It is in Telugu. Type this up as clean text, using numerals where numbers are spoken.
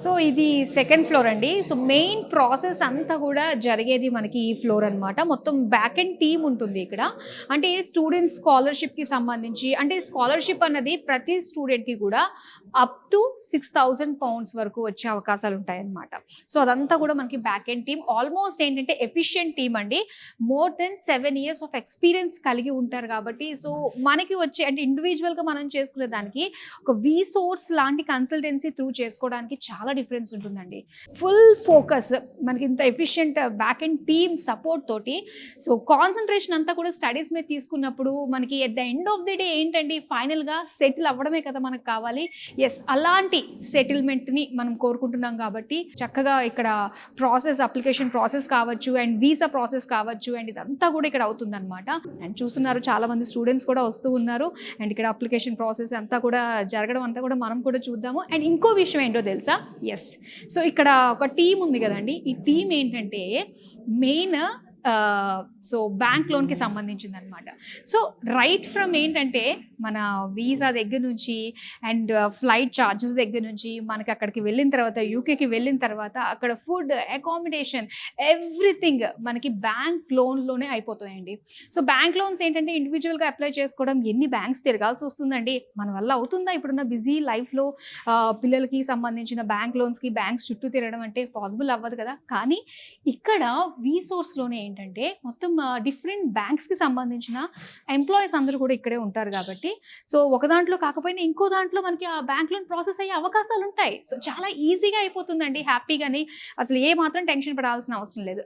సో ఇది సెకండ్ ఫ్లోర్ అండి. సో మెయిన్ ప్రాసెస్ అంతా కూడా జరిగేది మనకి ఈ ఫ్లోర్ అనమాట. మొత్తం బ్యాక్ అండ్ టీమ్ ఉంటుంది ఇక్కడ. అంటే స్టూడెంట్స్ స్కాలర్షిప్కి సంబంధించి, అంటే స్కాలర్షిప్ అన్నది ప్రతి స్టూడెంట్కి కూడా అప్ టు £6,000 వరకు వచ్చే అవకాశాలు ఉంటాయన్నమాట. సో అదంతా కూడా మనకి బ్యాక్ అండ్ టీమ్ ఆల్మోస్ట్ ఏంటంటే ఎఫిషియెంట్ టీమ్ అండి. More than 7 years of experience కలిగి ఉంటారు కాబట్టి, సో మనకి వచ్చే అంటే ఇండివిజువల్గా మనం చేసుకునే దానికి ఒక వి సోర్స్ లాంటి కన్సల్టెన్సీ త్రూ చేసుకోవడానికి చాలా డిఫరెన్స్ ఉంటుందండి. ఫుల్ ఫోకస్ మనకి ఇంత efficient back and team support తోటి, సో కాన్సన్ట్రేషన్ అంతా కూడా స్టడీస్ మీద తీసుకున్నప్పుడు మనకి at the end of the day ఏంటండి, ఫైనల్గా సెటిల్ అవ్వడమే కదా మనకు కావాలి. ఎస్, అలాంటి సెటిల్మెంట్ని మనం కోరుకుంటున్నాం కాబట్టి చక్కగా ఇక్కడ ప్రాసెస్, అప్లికేషన్ ప్రాసెస్ కావచ్చు అండ్ వీసా ప్రాసెస్ కావచ్చు అండ్ ఇదంతా కూడా ఇక్కడ అవుతుంది అనమాట. అండ్ చూస్తున్నారు చాలా మంది స్టూడెంట్స్ కూడా వస్తూ ఉన్నారు అండ్ ఇక్కడ అప్లికేషన్ ప్రాసెస్ అంతా కూడా జరగడం అంతా కూడా మనం కూడా చూద్దాము. అండ్ ఇంకో విషయం ఏంటో తెలుసా, ఎస్, సో ఇక్కడ ఒక టీం ఉంది కదండి, ఈ టీం ఏంటంటే మెయిన్ సో బ్యాంక్ లోన్కి సంబంధించింది అనమాట. సో రైట్ ఫ్రమ్ ఏంటంటే మన వీసా దగ్గర నుంచి అండ్ ఫ్లైట్ ఛార్జెస్ దగ్గర నుంచి మనకి అక్కడికి వెళ్ళిన తర్వాత, యూకేకి వెళ్ళిన తర్వాత అక్కడ ఫుడ్, అకామిడేషన్, ఎవ్రీథింగ్ మనకి బ్యాంక్ లోన్లోనే అయిపోతాయండి. సో బ్యాంక్ లోన్స్ ఏంటంటే ఇండివిజువల్గా అప్లై చేసుకోవడం, ఎన్ని బ్యాంక్స్ తిరగాల్సి వస్తుందండి, మన వల్ల అవుతుందా ఇప్పుడున్న బిజీ లైఫ్లో? పిల్లలకి సంబంధించిన బ్యాంక్ లోన్స్కి బ్యాంక్స్ చుట్టూ తిరగడం అంటే పాసిబుల్ అవ్వదు కదా. కానీ ఇక్కడ వి సోర్స్లోనే ఏంటంటే మొత్తం డిఫరెంట్ బ్యాంక్స్కి సంబంధించిన ఎంప్లాయీస్ అందరూ కూడా ఇక్కడే ఉంటారు కాబట్టి, సో ఒక దాంట్లో కాకపోయినా ఇంకో దాంట్లో మనకి ఆ బ్యాంక్ లోన్ ప్రాసెస్ అయ్యే అవకాశాలు ఉంటాయి. సో చాలా ఈజీగా అయిపోతుందండి, హ్యాపీగాని. అసలు ఏ మాత్రం టెన్షన్ పడాల్సిన అవసరం లేదు.